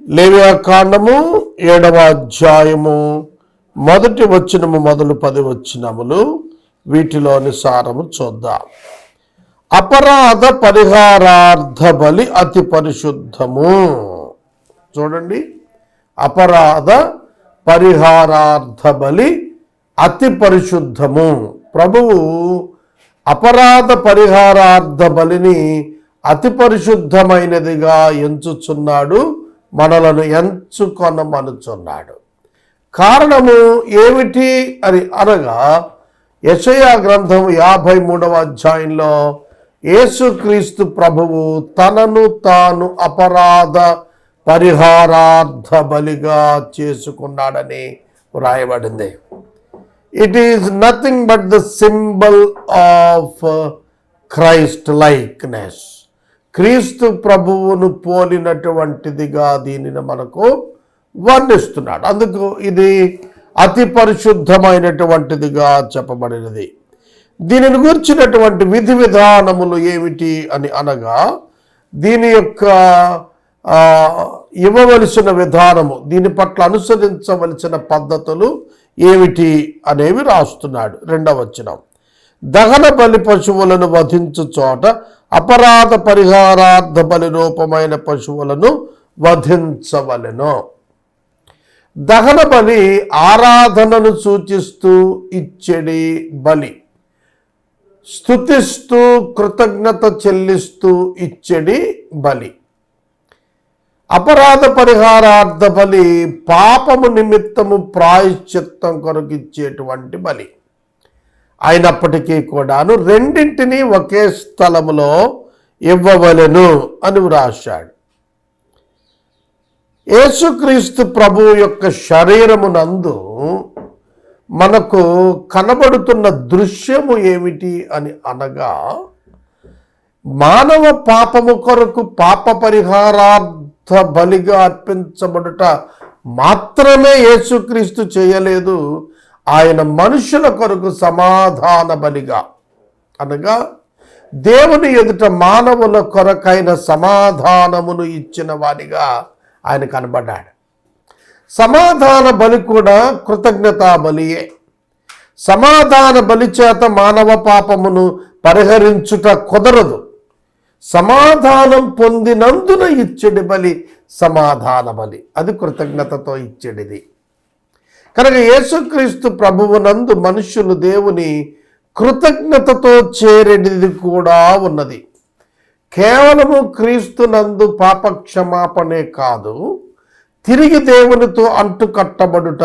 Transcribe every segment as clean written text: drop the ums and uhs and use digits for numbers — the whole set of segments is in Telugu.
లేవియాకాండము 7వ అధ్యాయము మొదటి వచనము మొదలు 10 వచనములు వీటిలోని సారము చూద్దాం. అపరాధ పరిహారార్థ బలి అతి పరిశుద్ధము. చూడండి, అపరాధ పరిహారార్థ బలి అతి పరిశుద్ధము. ప్రభువు అపరాధ పరిహారార్థ బలిని అతి పరిశుద్ధమైనదిగా ఎంచుచున్నాడు, మనలను ఎంచుకొనమనుచున్నాడు. కారణము ఏమిటి అని అనగా, యెషయా గ్రంథం 53వ అధ్యాయంలో యేసుక్రీస్తు ప్రభువు తనను తాను అపరాధ పరిహారార్థ బలిగా చేసుకున్నాడని వ్రాయబడింది. It is nothing but the symbol of Christ likeness. క్రీస్తు ప్రభువును పోలినటువంటిదిగా దీనిని మనకు వర్ణిస్తున్నాడు. అందుకు ఇది అతి పరిశుద్ధమైనటువంటిదిగా చెప్పబడినది. దీనిని గురించినటువంటి విధి విధానములు ఏమిటి అని అనగా, దీని యొక్క ఇవ్వవలసిన విధానము, దీని పట్ల అనుసరించవలసిన పద్ధతులు ఏమిటి అనేవి రాస్తున్నాడు. 2వ వచనం, దహన బలి పశువులను వధించు చోట అపరాధ పరిహారార్థ బలి రూపమైన పశువులను వధించవలెను. దహన బలి ఆరాధనను సూచిస్తూ ఇచ్చడి బలి, స్తుతిస్తూ కృతజ్ఞత చెల్లిస్తూ ఇచ్చడి బలి. అపరాధ పరిహారార్థ బలి పాపము నిమిత్తము ప్రాయశ్చిత్తం కొరకు ఇచ్చేటువంటి బలి అయినప్పటికీ కూడాను రెండింటినీ ఒకే స్థలములో ఇవ్వవలెను అని వ్రాశాడు. యేసుక్రీస్తు ప్రభువు యొక్క శరీరమునందు మనకు కనబడుతున్న దృశ్యము ఏమిటి అని అనగా, మానవ పాపము కొరకు పాప పరిహారార్థ బలిగా అర్పించబడుట మాత్రమే యేసుక్రీస్తు చేయలేదు, ఆయన మనుషుల కొరకు సమాధాన బలిగా, అనగా దేవుని ఎదుట మానవుల కొరకైన సమాధానమును ఇచ్చిన వానిగా ఆయన కనబడ్డాడు. సమాధాన బలి కూడా కృతజ్ఞతా బలియే. సమాధాన బలి చేత మానవ పాపమును పరిహరించుట కుదరదు. సమాధానం పొందినందున ఇచ్చడి బలి సమాధాన బలి, అది కృతజ్ఞతతో ఇచ్చడిది. కనుక యేసుక్రీస్తు ప్రభువునందు మనుష్యులు దేవుని కృతజ్ఞతతో చేరేది కూడా ఉన్నది. కేవలము క్రీస్తునందు పాపక్షమాపణే కాదు, తిరిగి దేవునితో అంటుకట్టబడుట,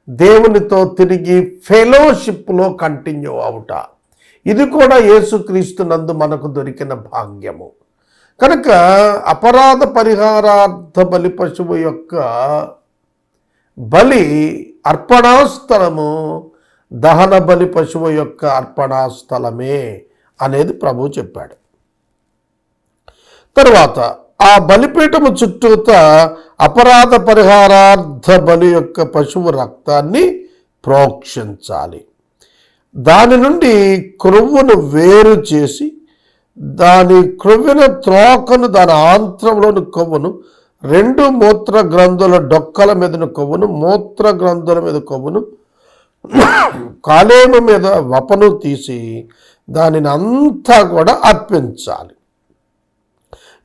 దేవునితో తిరిగి ఫెలోషిప్లో కంటిన్యూ అవుట, ఇది కూడా యేసుక్రీస్తునందు మనకు దొరికిన భాగ్యము. కనుక అపరాధ పరిహారార్థ బలి పశువు యొక్క బలి అర్పణాస్థలము దహన బలి పశువు యొక్క అర్పణాస్థలమే అనేది ప్రభు చెప్పాడు. తరువాత ఆ బలిపీఠము చుట్టూత అపరాధ పరిహారార్థ బలి యొక్క పశువు రక్తాన్ని ప్రోక్షించాలి. దాని నుండి క్రొవ్వును వేరు చేసి, దాని క్రొవ్విన త్రోకను, దాని ఆంత్రంలోని కొవ్వును, 2 మూత్ర గ్రంథుల డొక్కల మీదను కొవ్వును, మూత్ర గ్రంథుల మీద కొవ్వును, కాలేము మీద వపను తీసి దానిని అంతా కూడా అర్పించాలి.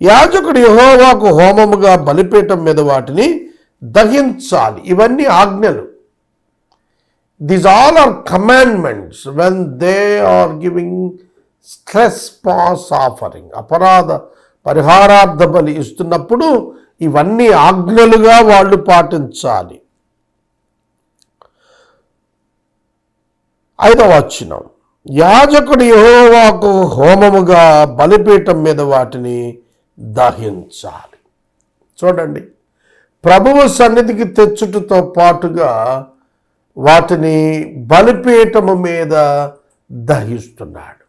యాజకుడు యెహోవాకు హోమముగా బలిపీఠం మీద వాటిని దహించాలి. ఇవన్నీ ఆజ్ఞలు. These all are commandments when they are giving trespass offering. అపరాధ పరిహారార్థ బలి ఇస్తున్నప్పుడు ఇవన్నీ ఆజ్ఞలుగా వాళ్ళు పాటించాలి. 5వ వచనం, యాజకుడు యెహోవాకు హోమముగా బలిపీఠం మీద వాటిని దహించాలి. చూడండి, ప్రభువు సన్నిధికి తెచ్చుటతో పాటుగా వాటిని బలిపీఠము మీద దహిస్తున్నాడు.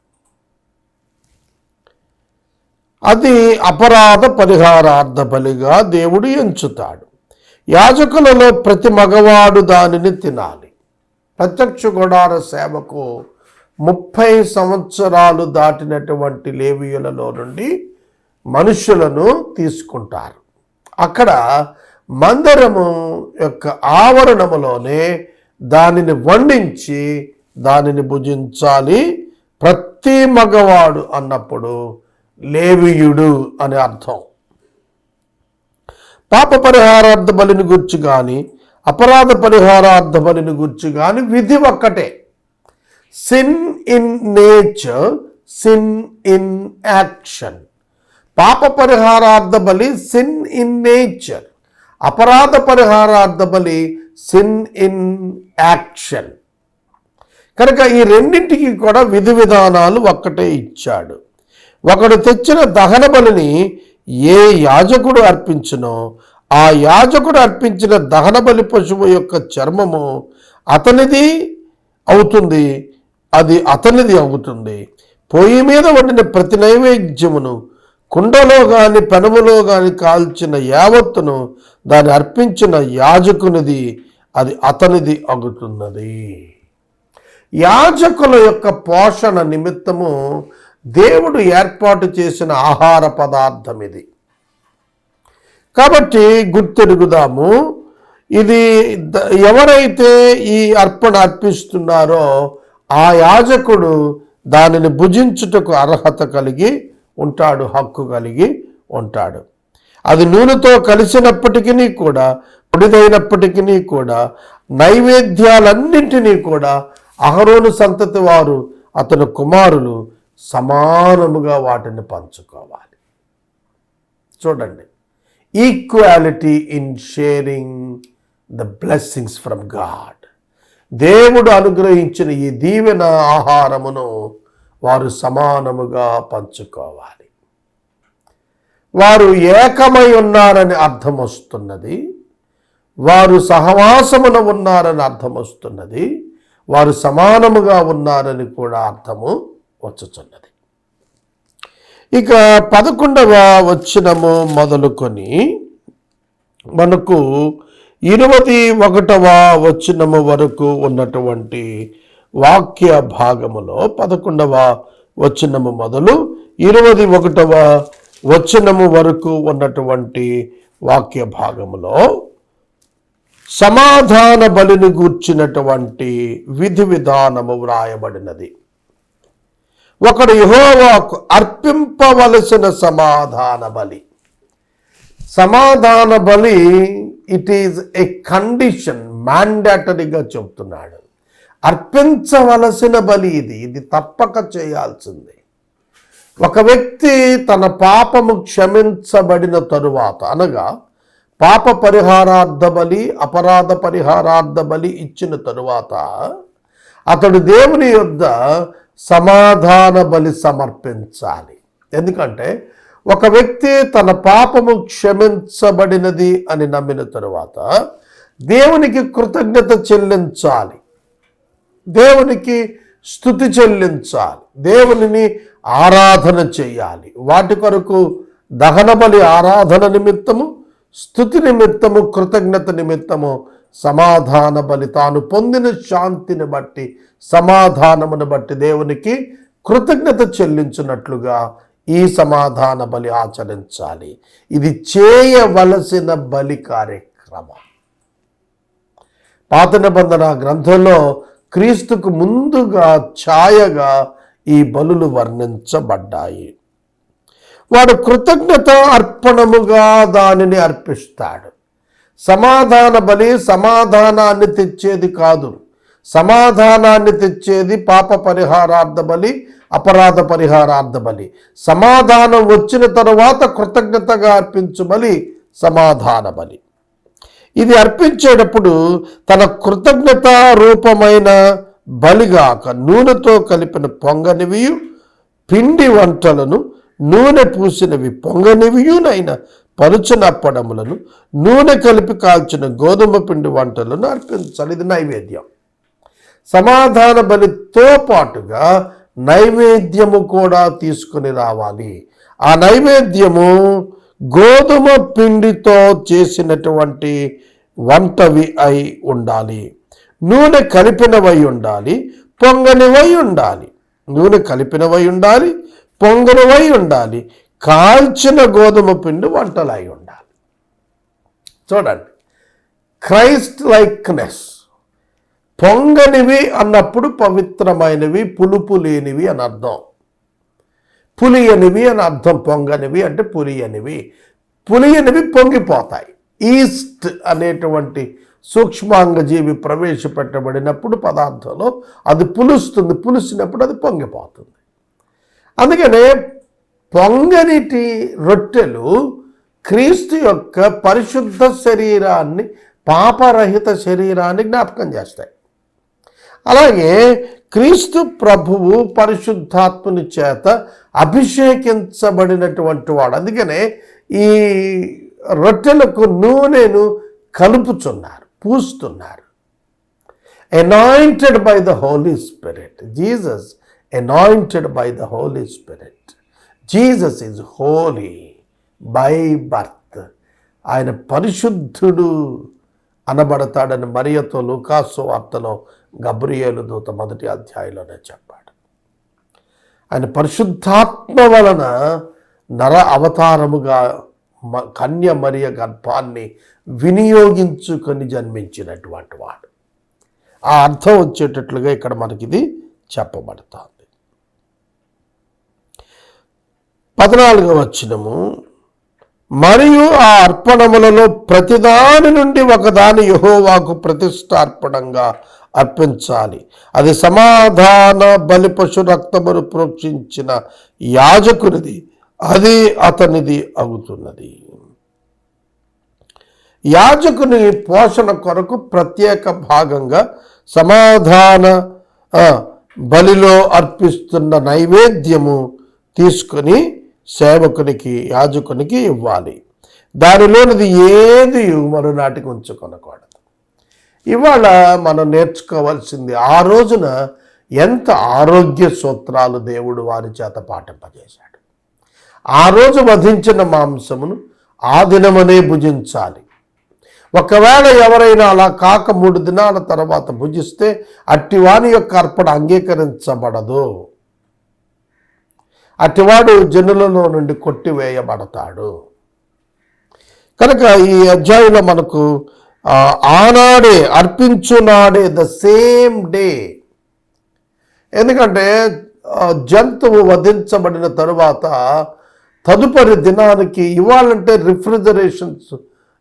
అది అపరాధ పరిహారార్థ బలిగా దేవుడు ఎంచుతాడు. యాజకులలో ప్రతి మగవాడు దానిని తినాలి. ప్రత్యక్ష గుడార సేవకు 30 సంవత్సరాలు దాటినటువంటి లేవీయులలో నుండి మనుషులను తీసుకుంటారు. అక్కడ మందిరము యొక్క ఆవరణములోనే దానిని వండించి దానిని భుజించాలి. ప్రతి మగవాడు అన్నప్పుడు లేవీయుడు అని అర్థం. పాప పరిహారార్థ బలిని గుర్చి కానీ అపరాధ పరిహారార్థ బలిని గుర్చి కానీ విధి ఒక్కటే. Sin in nature, sin in action. పాప పరిహారార్థ బలి సిన్ ఇన్ నేచర్, అపరాధ పరిహారార్థ బలి సిన్ ఇన్ యాక్షన్. కనుక ఈ రెండింటికి కూడా విధి విధానాలు ఒక్కటే ఇచ్చాడు. ఒకడు తెచ్చిన దహన బలిని ఏ యాజకుడు అర్పించునో ఆ యాజకుడు అర్పించిన దహన బలి పశువు యొక్క చర్మము అతనిది అవుతుంది, అది అతనిది అవుతుంది. పొయ్యి మీద వండిన ప్రతి నైవేద్యమును కుండలో గాని పెనములో గాని కాల్చిన యావత్తును దాన్ని అర్పించిన యాజకునిది, అది అతనిది అవుతున్నది. యాజకుల యొక్క పోషణ నిమిత్తము దేవుడు ఏర్పాటు చేసిన ఆహార పదార్థం ఇది. కాబట్టి గుర్తెరుగుదాము, ఇది ఎవరైతే ఈ అర్పణ అర్పిస్తున్నారో ఆ యాజకుడు దానిని భుజించుటకు అర్హత కలిగి ఉంటాడు, హక్కు కలిగి ఉంటాడు. అది నూనెతో కలిసినప్పటికీ కూడా, పొడిదైనప్పటికీ కూడా, నైవేద్యాలన్నింటినీ కూడా అహరోను సంతతి వారు అతని కుమారులు సమానముగా వాటిని పంచుకోవాలి. చూడండి, equality in sharing the blessings from God. దేవుడు అనుగ్రహించిన ఈ దీవెన ఆహారమును వారు సమానముగా పంచుకోవాలి. వారు ఏకమై ఉన్నారని అర్థం వస్తున్నది, వారు సహవాసమున ఉన్నారని అర్థం వస్తున్నది, వారు సమానముగా ఉన్నారని కూడా అర్థము వచ్చుచున్నది. ఇక 11వ వచనము మొదలుకొని మనకు 21వ వచనము వరకు ఉన్నటువంటి వాక్య భాగములో 11వ వచనము మొదలు 21వ వచనము వరకు ఉన్నటువంటి వాక్య భాగములో సమాధాన బలిని గూర్చినటువంటి విధి విధానము వ్రాయబడినది. ఒకడు యెహోవాకు అర్పింపవలసిన సమాధాన బలి. సమాధాన బలి ఇట్ ఈజ్ ఏ కండిషన్, మ్యాండేటరీగా చెప్తున్నాడు. అర్పించవలసిన బలి ఇది తప్పక చేయాల్సింది. ఒక వ్యక్తి తన పాపము క్షమించబడిన తరువాత, అనగా పాప పరిహారార్థ బలి అపరాధ పరిహారార్థ బలి ఇచ్చిన తరువాత అతడు దేవుని యొద్ద సమాధాన బలి సమర్పించాలి. ఎందుకంటే ఒక వ్యక్తి తన పాపము క్షమించబడినది అని నమ్మిన తరువాత దేవునికి కృతజ్ఞత చెల్లించాలి, దేవునికి స్తుతి చెల్లించాలి, దేవునిని ఆరాధన చేయాలి. వాటి కొరకు దహన బలి ఆరాధన నిమిత్తము, స్తుతి నిమిత్తము, కృతజ్ఞత నిమిత్తము సమాధాన బలి, తాను పొందిన శాంతిని బట్టి, సమాధానమును బట్టి దేవునికి కృతజ్ఞత చెల్లించినట్లుగా ఈ సమాధాన బలి ఆచరించాలి. ఇది చేయవలసిన బలి కార్యక్రమం. పాత నిబంధన గ్రంథంలో క్రీస్తుకు ముందుగా ఛాయగా ఈ బలులు వర్ణించబడ్డాయి. వాడు కృతజ్ఞత అర్పణముగా దానిని అర్పిస్తాడు. సమాధాన బలి సమాధానాన్ని తెచ్చేది కాదు. సమాధానాన్ని తెచ్చేది పాప పరిహారార్థ బలి, అపరాధ పరిహారార్థ బలి. సమాధానం వచ్చిన తరువాత కృతజ్ఞతగా అర్పించు బలి సమాధాన బలి. ఇది అర్పించేటప్పుడు తన కృతజ్ఞత రూపమైన బలిగాక నూనెతో కలిపిన పొంగనివియు, పిండి వంటలను నూనె పూసినవి పొంగనివియునైన పలుచనప్పడములను, నూనె కలిపి కాల్చిన గోధుమ పిండి వంటలను అర్పించాలి. ఇది నైవేద్యం. సమాధాన బలితో పాటుగా నైవేద్యము కూడా తీసుకుని రావాలి. ఆ నైవేద్యము గోధుమ పిండితో చేసినటువంటి వంటవి అయి ఉండాలి, నూనె కలిపినవై ఉండాలి, పొంగనివై ఉండాలి. నూనె కలిపినవై ఉండాలి, పొంగనివై ఉండాలి, కాల్చిన గోధుమ పిండి వంటలై ఉండాలి. చూడండి, క్రైస్ట్ లైక్నెస్. పొంగనివి అన్నప్పుడు పవిత్రమైనవి, పులుపు లేనివి అని అర్థం. పులియనివి అని అర్థం. పొంగనివి అంటే పులియనివి. పులియనివి పొంగిపోతాయి. ఈస్ట్ అనేటువంటి సూక్ష్మాంగజీవి ప్రవేశపెట్టబడినప్పుడు పదార్థంలో అది పులుస్తుంది. పులిసినప్పుడు అది పొంగిపోతుంది. అందుకనే పొంగనిటి రొట్టెలు క్రీస్తు యొక్క పరిశుద్ధ శరీరాన్ని, పాపరహిత శరీరాన్ని జ్ఞాపకం చేస్తాయి. అలాగే క్రీస్తు ప్రభువు పరిశుద్ధాత్మని చేత అభిషేకించబడినటువంటి వాడు. అందుకనే ఈ రొట్టెలకు నూనెను కలుపుచున్నారు, పూస్తున్నారు. anointed by the Holy Spirit. Jesus anointed by the Holy Spirit. Jesus is holy by birth. ఆయన పరిశుద్ధుడు అనబడతాడని మరియతో లూకాసు వార్తలో గబ్రియేలు దూత 1వ అధ్యాయంలోనే చెప్పాడు. ఆయన పరిశుద్ధాత్మ వలన నర అవతారముగా కన్య మరియ గర్భాన్ని వినియోగించుకొని జన్మించినటువంటి వాడు. ఆ అర్థం వచ్చేటట్లుగా ఇక్కడ మనకిది చెప్పబడుతుంది. 14వ వచనము, మరియు ఆ అర్పణములలో ప్రతిదాని నుండి ఒకదాని యెహోవాకు ప్రతిష్టార్పణంగా అర్పించాలి. అది సమాధాన బలి పశు రక్తమును ప్రోక్షించిన యాజకునిది, అది అతనిది అగుతున్నది. యాజకుని పోషణ కొరకు ప్రత్యేక భాగంగా సమాధాన బలిలో అర్పిస్తున్న నైవేద్యము తీసుకొని సేవకునికి, యాజకునికి ఇవ్వాలి. దానిలోనిది ఏది మరునాటికి ఉంచుకొనకూడదు. ఇవాళ మనం నేర్చుకోవాల్సింది, ఆ రోజున ఎంత ఆరోగ్య సూత్రాలు దేవుడు వారి చేత పాటింపజేశాడు. ఆ రోజు వధించిన మాంసమును ఆ దినమనే భుజించాలి. ఒకవేళ ఎవరైనా అలా కాక 3 దినాల తర్వాత భుజిస్తే అట్టివాని యొక్క అర్పణ అంగీకరించబడదు. అట్టివాడు జనులలో నుండి కొట్టివేయబడతాడు. కనుక ఈ అధ్యాయంలో మనకు ఆనాడే, అర్పించునాడే, ద సేమ్ డే. ఎందుకంటే జంతువు వధించబడిన తరువాత తదుపరి దినానికి ఇవ్వాలంటే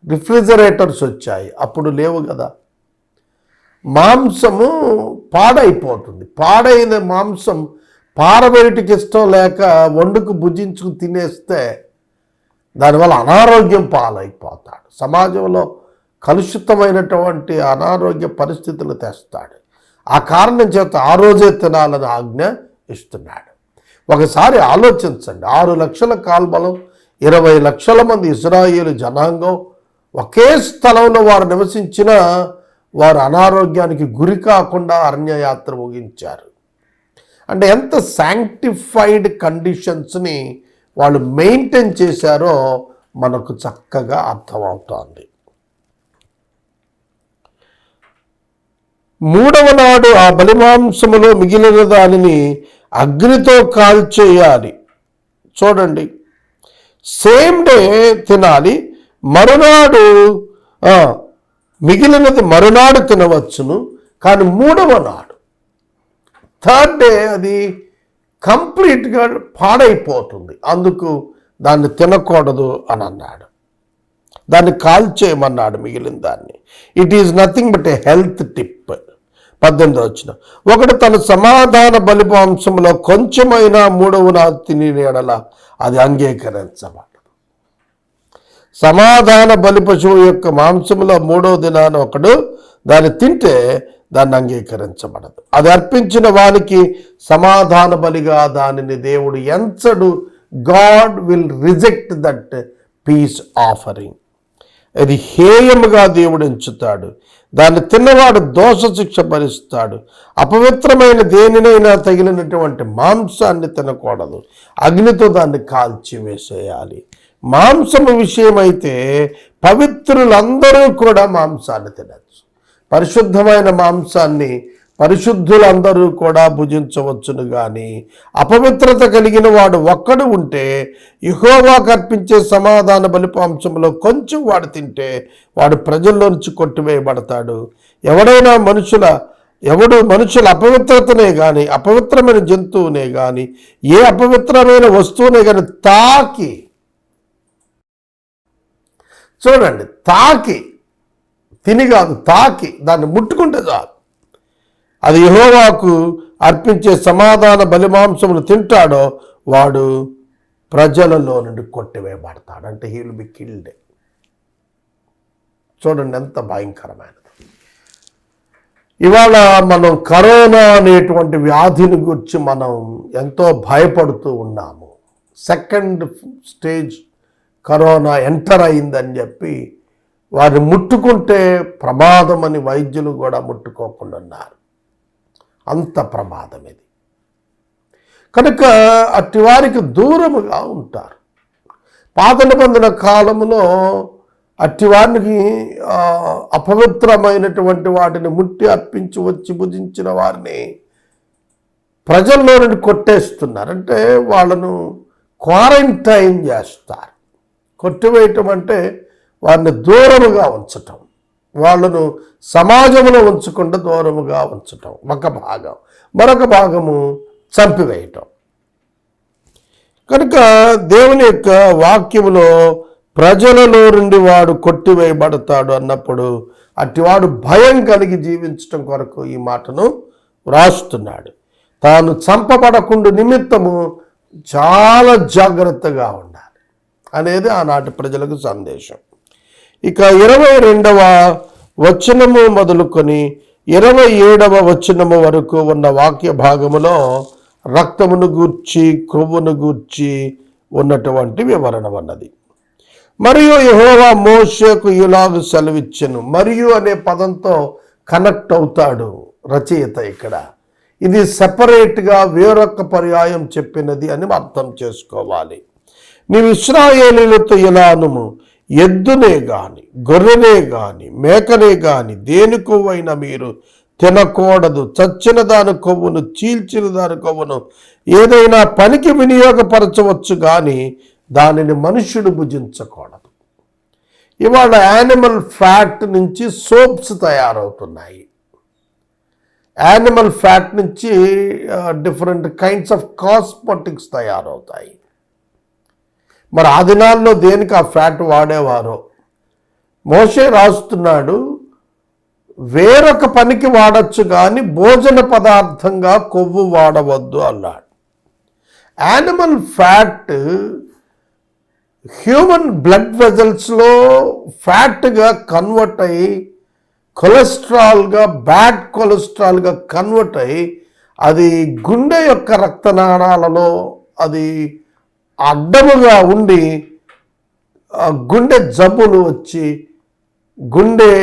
రిఫ్రిజరేటర్స్ వచ్చాయి, అప్పుడు లేవు కదా. మాంసము పాడైపోతుంది. పాడైన మాంసం పారబయటికి ఇష్టం లేక వండుకు భుజించుకు తినేస్తే దానివల్ల అనారోగ్యం పాలైపోతాడు. సమాజంలో కలుషితమైనటువంటి అనారోగ్య పరిస్థితులు తెస్తాడు. ఆ కారణం చేత ఆ రోజే తినాలని ఆజ్ఞ ఇస్తున్నాడు. ఒకసారి ఆలోచించండి, 6 లక్షల కాల్బలం, 20 లక్షల మంది ఇశ్రాయేలు జనాంగం ఒకే స్థలంలో వారు నివసించిన వారు అనారోగ్యానికి గురి కాకుండా అరణ్యయాత్ర ముగించారు. అంటే ఎంత శాంక్టిఫైడ్ కండిషన్స్ని వాళ్ళు మెయింటైన్ చేశారో మనకు చక్కగా అర్థమవుతోంది. 3వ నాడు ఆ బలిమాంసములో మిగిలిన దానిని అగ్నితో కాల్చేయాలి. చూడండి, సేమ్ డే తినాలి. మరునాడు మిగిలినది మరునాడు తినవచ్చును, కానీ 3వ నాడు, 3rd డే అది కంప్లీట్గా పాడైపోతుంది. అందుకు దాన్ని తినకూడదు అని అన్నాడు. దాన్ని కాల్చేయమన్నాడు మిగిలిన దాన్ని. It is nothing but a health tip. 18వ వచనం, ఒకడు తన సమాధాన బలిమాంసంలో కొంచెమైనా 3వ నాడు తిని ఎడల అది అంగీకరించబడదు. సమాధాన బలి పశువు యొక్క మాంసంలో 3వ దినాన ఒకడు దాన్ని తింటే దాన్ని అంగీకరించబడదు. అది అర్పించిన వానికి సమాధాన బలిగా దానిని దేవుడు ఎంచడు. God will reject that peace offering. అది హేయముగా దేవుడు ఎంచుతాడు. దాన్ని తిన్నవాడు దోష శిక్ష భరిస్తాడు. అపవిత్రమైన దేనినైనా తగిలినటువంటి మాంసాన్ని తినకూడదు. అగ్నితో దాన్ని కాల్చి వేసేయాలి. మాంసము విషయమైతే పవిత్రులందరూ కూడా మాంసాన్ని తినచ్చు. పరిశుద్ధమైన మాంసాన్ని పరిశుద్ధులందరూ కూడా భుజించవచ్చును గాని అపవిత్రత కలిగిన వాడు ఒక్కడు ఉంటే యెహోవాకు అర్పించే సమాధాన బలిపాంశంలో కొంచెం వాడు తింటే వాడు ప్రజల్లో నుంచి కొట్టివేయబడతాడు. ఎవడు మనుషుల అపవిత్రతనే కానీ అపవిత్రమైన జంతువునే కానీ ఏ అపవిత్రమైన వస్తువునే కానీ తాకి, చూడండి, తాకి, తిని కాదు, తాకి దాన్ని ముట్టుకుంటే చాలు, అది యెహోవాకు అర్పించే సమాధాన బలిమాంసమును తింటాడో వాడు ప్రజలలో నుండి కొట్టివేయబడతాడు. అంటే హీ విల్ బి కిల్డ్. చూడండి ఎంత భయంకరమైనది. ఇవాళ మనం కరోనా అనేటువంటి వ్యాధిని గురించి మనం ఎంతో భయపడుతూ ఉన్నాము. సెకండ్ స్టేజ్ కరోనా ఎంటర్ అయిందని చెప్పి వారిని ముట్టుకుంటే ప్రమాదం అని వైద్యులు కూడా ముట్టుకోకుండా ఉన్నారు. అంత ప్రమాదం ఇది. కనుక అట్టి వారికి దూరముగా ఉంటారు. పాత నిబంధన కాలంలో అట్టి వారికి అపవిత్రమైనటువంటి వాటిని ముట్టి అర్పించి వచ్చి భుజించిన వారిని ప్రజల్లో నుండి కొట్టేస్తున్నారు. అంటే వాళ్ళను క్వారంటైన్ చేస్తారు. కొట్టివేయటం అంటే వారిని దూరముగా ఉంచటం, వాళ్ళను సమాజంలో ఉంచకుండా దూరముగా ఉంచటం ఒక భాగం, మరొక భాగము చంపివేయటం. కనుక దేవుని యొక్క వాక్యములో ప్రజలలో నుండి వాడు కొట్టివేయబడతాడు అన్నప్పుడు అటివాడు భయం కలిగి జీవించటం కొరకు ఈ మాటను వ్రాస్తున్నాడు. తాను చంపబడకుండా నిమిత్తము చాలా జాగ్రత్తగా ఉండాలి అనేది ఆనాటి ప్రజలకు సందేశం. ఇక 22వ వచనము మొదలుకొని 27వ వచనము వరకు ఉన్న వాక్య భాగములో రక్తమును గూర్చి కొవ్వును గూర్చి ఉన్నటువంటి వివరణ ఉన్నది. మరియు యెహోవా మోషేకు ఇలాగు సెలవిచ్చెను. మరియు అనే పదంతో కనెక్ట్ అవుతాడు రచయిత. ఇక్కడ ఇది సెపరేట్గా వేరొక పర్యాయం చెప్పినది అని అర్థం చేసుకోవాలి. నీవు ఇశ్రాయేలీయులతో ఇలా అనుము, ఎద్దునే గాని గొర్రెనే గాని మేకనే గాని దేని కొవ్వైనా మీరు తినకూడదు. చచ్చిన దాని కొవ్వును చీల్చిన దాని కొవ్వును ఏదైనా పనికి వినియోగపరచవచ్చు కానీ దానిని మనుష్యుడు భుజించకూడదు. ఇవాళ యానిమల్ ఫ్యాట్ నుంచి సోప్స్ తయారవుతున్నాయి. యానిమల్ ఫ్యాట్ నుంచి డిఫరెంట్ కైండ్స్ ఆఫ్ కాస్మెటిక్స్ తయారవుతాయి. మరి ఆ దినాల్లో దేనికి ఆ ఫ్యాట్ వాడేవారో మోషే రాస్తున్నాడు, వేరొక పనికి వాడచ్చు కానీ భోజన పదార్థంగా కొవ్వు వాడవద్దు అన్నాడు. యానిమల్ ఫ్యాట్ హ్యూమన్ బ్లడ్ వెజల్స్లో ఫ్యాట్గా కన్వర్ట్ అయ్యి కొలెస్ట్రాల్గా, బ్యాడ్ కొలెస్ట్రాల్గా కన్వర్ట్ అయ్యి అది గుండె యొక్క రక్తనాళాలలో అది అడ్డముగా ఉండి గుండె జబ్బులు వచ్చి గుండె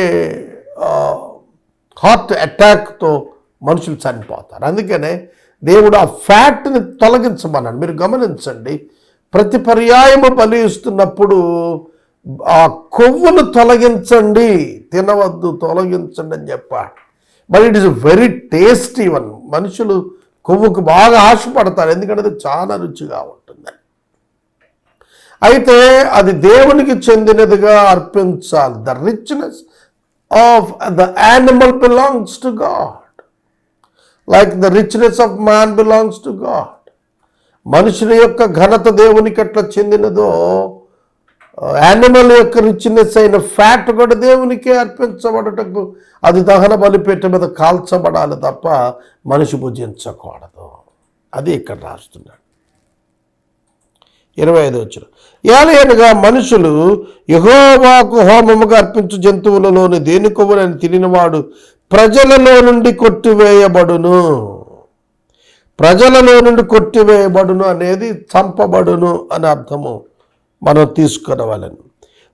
హార్ట్ అటాక్తో మనుషులు చనిపోతారు. అందుకనే దేవుడు ఆ ఫ్యాట్ని తొలగించమన్నాడు. మీరు గమనించండి, ప్రతి పర్యాయము బలి ఇస్తున్నప్పుడు ఆ కొవ్వును తొలగించండి, తినవద్దు, తొలగించండి అని చెప్పాడు. But it is very tasty one. మనుషులు కొవ్వుకు బాగా ఆశపడతారు, ఎందుకంటే అది చాలా రుచిగా ఉంటుందని. అయితే అది దేవునికి చెందినదిగా అర్పించాలి. The richness of the animal belongs to God, like the richness of man belongs to God. మనుషుని యొక్క ఘనత దేవునికి ఎట్లా చెందినదో యానిమల్ యొక్క రిచ్నెస్ అయిన ఫ్యాట్ కూడా దేవునికే అర్పించబడటకు అది దహన బలిపీఠం మీద కాల్చబడాలి తప్ప మనిషి భుజించకూడదు. అది ఇక్కడ రాస్తున్నాడు. 25 వచనం, ఏలయనగా మనుషులు యెహోవాకు హోమముగా అర్పించు జంతువులలోని దేని కొవ్వునని తినినవాడు ప్రజలలో నుండి కొట్టివేయబడును. ప్రజలలో నుండి కొట్టివేయబడును అనేది చంపబడును అని అర్థము మనం తీసుకునవలను.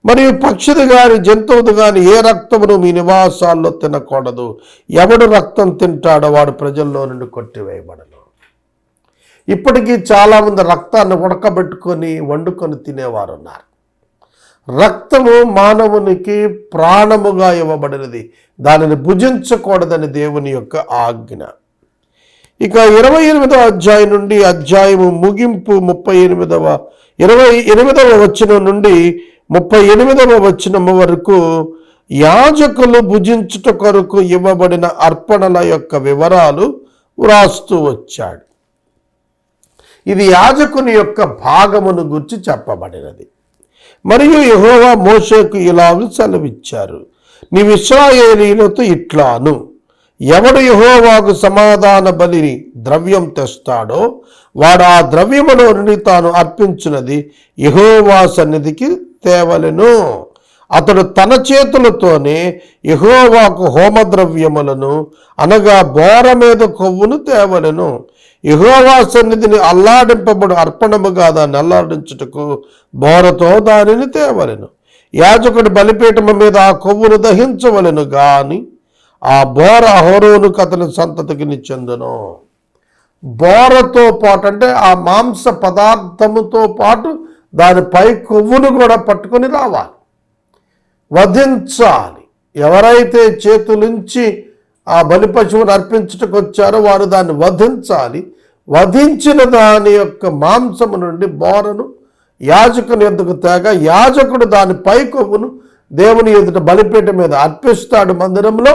మరియు పక్షిది కానీ జంతువుది కానీ ఏ రక్తమును మీ నివాసాల్లో తినకూడదు. ఎవడు రక్తం తింటాడో వాడు ప్రజల్లో నుండి కొట్టివేయబడను. ఇప్పటికీ చాలామంది రక్తాన్ని ఉడకబెట్టుకొని వండుకొని తినేవారు ఉన్నారు. రక్తము మానవునికి ప్రాణముగా ఇవ్వబడినది, దానిని భుజించకూడదని దేవుని యొక్క ఆజ్ఞ. ఇక 28వ అధ్యాయం నుండి అధ్యాయము ముగింపు 28వ వచనం నుండి 38వ వచనము వరకు యాజకులు భుజించుట కొరకు ఇవ్వబడిన అర్పణల యొక్క వివరాలు వ్రాస్తూ వచ్చాడు. ఇది యాజకుని యొక్క భాగమును గురించి చెప్పబడినది. మరియు యెహోవా మోషేకు ఇలాగ సెలవిచ్చారు, నీవు ఇశ్రాయేలీయులతో ఇట్లాను, ఎవడు యెహోవాకు సమాధాన బలిని ద్రవ్యం తెస్తాడో వాడు ఆ ద్రవ్యములో నుండి తాను అర్పించినది యెహోవా సన్నిధికి తేవలెను. అతడు తన చేతులతోనే యెహోవాకు హోమద్రవ్యములను అనగా బోర మీద కొవ్వును తేవలెను. యెహోవా సన్నిధిని అల్లాడింపబడు అర్పణముగా దాన్ని అల్లాడించుటకు బోరతో దానిని తేవలెను. యాజకుడు బలిపీఠము మీద ఆ కొవ్వును దహించవలెను గాని ఆ బోర అహరోనుకు అతని సంతతికి చెందును. బోరతో పాటు అంటే ఆ మాంస పదార్థముతో పాటు దానిపై కొవ్వును కూడా పట్టుకొని రావాలి, వధించాలి. ఎవరైతే చేతులుంచి ఆ బలి పశువును అర్పించుటకు వచ్చారో వారు దాన్ని వధించాలి. వధించిన దాని యొక్క మాంసము నుండి బోరను యాజకుని ఎద్దుకు తేగ యాజకుడు దాని పై కొవ్వును దేవుని ఎదుట బలిపీఠం మీద అర్పిస్తాడు. మందిరంలో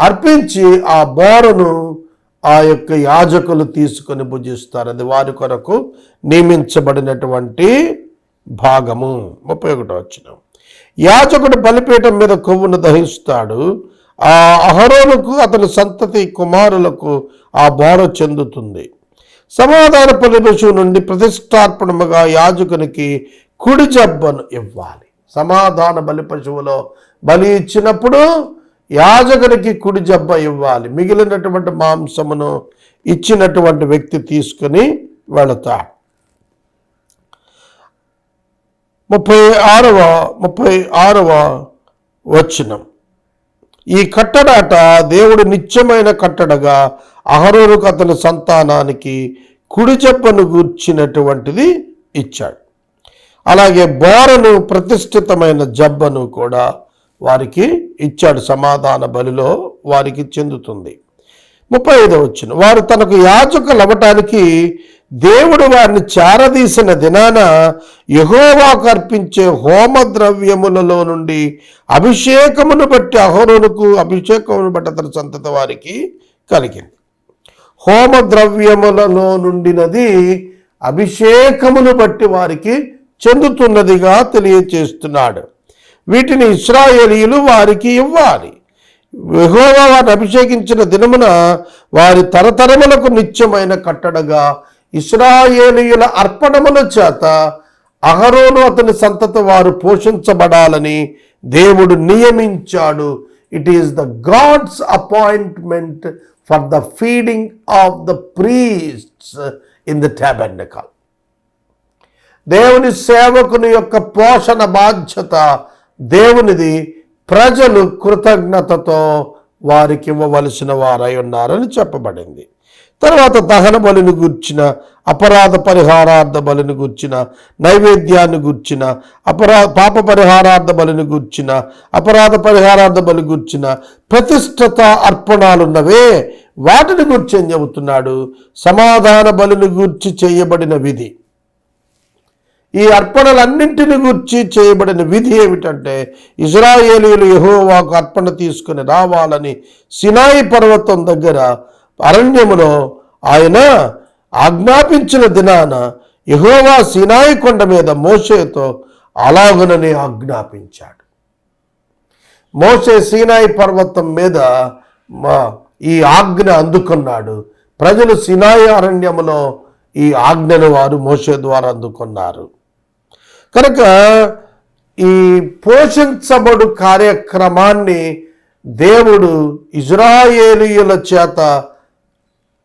అర్పించి ఆ బోరను ఆ యొక్క యాజకులు తీసుకొని భుజిస్తారు. అది వారి కొరకు నియమించబడినటువంటి భాగము. 31వ వచనం, యాజకుడు బలిపీఠం మీద కొవ్వును దహిస్తాడు. ఆ అహరోనుకు అతని సంతతి కుమారులకు ఆ బోర చెందుతుంది. సమాధాన బలి పశువు నుండి ప్రతిష్టార్పణముగా యాజకునికి కుడి జబ్బను ఇవ్వాలి. సమాధాన బలి పశువులో బలి ఇచ్చినప్పుడు యాజకునికి కుడి జబ్బ ఇవ్వాలి. మిగిలినటువంటి మాంసమును ఇచ్చినటువంటి వ్యక్తి తీసుకుని వెళతాడు. 36వ వచనం, ఈ కట్టడాట దేవుడు నిత్యమైన కట్టడగా అహరోనుకు అతని సంతానానికి కుడి జబ్బను గూర్చినటువంటిది ఇచ్చాడు. అలాగే బోరను ప్రతిష్ఠితమైన జబ్బను కూడా వారికి ఇచ్చాడు. సమాధాన బలిలో వారికి చెందుతుంది. 35వ వచనం, వారు తనకు యాజకులు అవ్వటానికి దేవుడు వారిని చేరదీసిన దినాన యెహోవాకు అర్పించే హోమ ద్రవ్యములలో నుండి అభిషేకమును బట్టి అహరోనుకు అభిషేకమును బట్టి అతని సంతతి వారికి కలిగింది. హోమ ద్రవ్యములలో నుండినది అభిషేకమును బట్టి వారికి చెందుతున్నదిగా తెలియచేస్తున్నాడు. వీటిని ఇశ్రాయేలీయులు వారికి ఇవ్వాలి. యెహోవా వారిని అభిషేకించిన దినమున వారి తరతరములకు నిత్యమైన కట్టడగా ఇశ్రాయేలీయుల అర్పణముల చేత అహరోను అతని సంతతి వారు పోషించబడాలని దేవుడు నియమించాడు. It is the God's appointment for the feeding of the priests in the tabernacle. దేవుని సేవకుని యొక్క పోషణ బాధ్యత దేవునిది. ప్రజలు కృతజ్ఞతతో వారికి ఇవ్వవలసిన వారై ఉన్నారని చెప్పబడింది. తర్వాత దహన బలిని గూర్చిన, అపరాధ పరిహారార్థ బలిని గూర్చిన, నైవేద్యాన్ని గూర్చిన, పాప పరిహారార్థ బలిని గూర్చిన, అపరాధ పరిహారార్థ బలి గూర్చిన ప్రతిష్ఠిత అర్పణాలున్నవే వాటిని గూర్చి ఏం చెబుతున్నాడు? సమాధాన బలిని గూర్చి చేయబడిన విధి. ఈ అర్పణలన్నింటిని గూర్చి చేయబడిన విధి ఏమిటంటే, ఇశ్రాయేలీయులు యెహోవాకు అర్పణ తీసుకుని రావాలని సినాయి పర్వతం దగ్గర అరణ్యములో ఆయన ఆజ్ఞాపించిన దినాన యెహోవా సినాయి కొండ మీద మోషేతో అలాగునని ఆజ్ఞాపించాడు. మోషే సినాయి పర్వతం మీద ఈ ఆజ్ఞ అందుకున్నాడు. ప్రజలు సినాయి అరణ్యములో ఈ ఆజ్ఞను వారు మోషే ద్వారా అందుకున్నారు. కనుక ఈ పోషించబడు కార్యక్రమాన్ని దేవుడు ఇశ్రాయేలీయుల చేత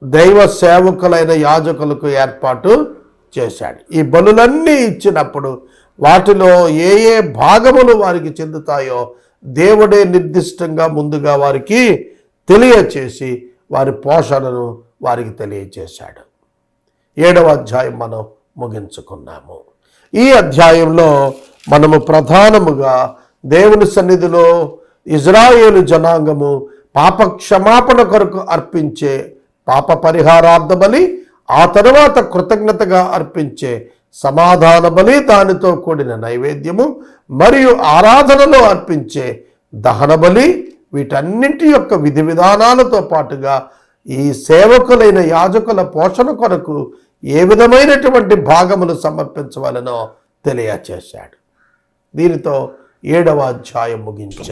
దైవ సేవకులైన యాజకులకు ఏర్పాటు చేశాడు. ఈ బలులన్నీ ఇచ్చినప్పుడు వాటిలో ఏ ఏ భాగములు వారికి చెందుతాయో దేవుడే నిర్దిష్టంగా ముందుగా వారికి తెలియచేసి వారి పోషణను వారికి తెలియచేశాడు. 7వ అధ్యాయం మనం ముగించుకున్నాము. ఈ అధ్యాయంలో మనము ప్రధానముగా దేవుని సన్నిధిలో ఇజ్రాయేలు జనాంగము పాప క్షమాపణ కొరకు అర్పించే పాప పరిహారార్థ బలి, ఆ తరువాత కృతజ్ఞతగా అర్పించే సమాధాన బలి, దానితో కూడిన నైవేద్యము, మరియు ఆరాధనలో అర్పించే దహన బలి, వీటన్నింటి యొక్క విధి విధానాలతో పాటుగా ఈ సేవకులైన యాజకుల పోషణ కొరకు ఏ విధమైనటువంటి భాగములు సమర్పించవలనో తెలియచేశాడు. దీనితో 7వ అధ్యాయం ముగించారు.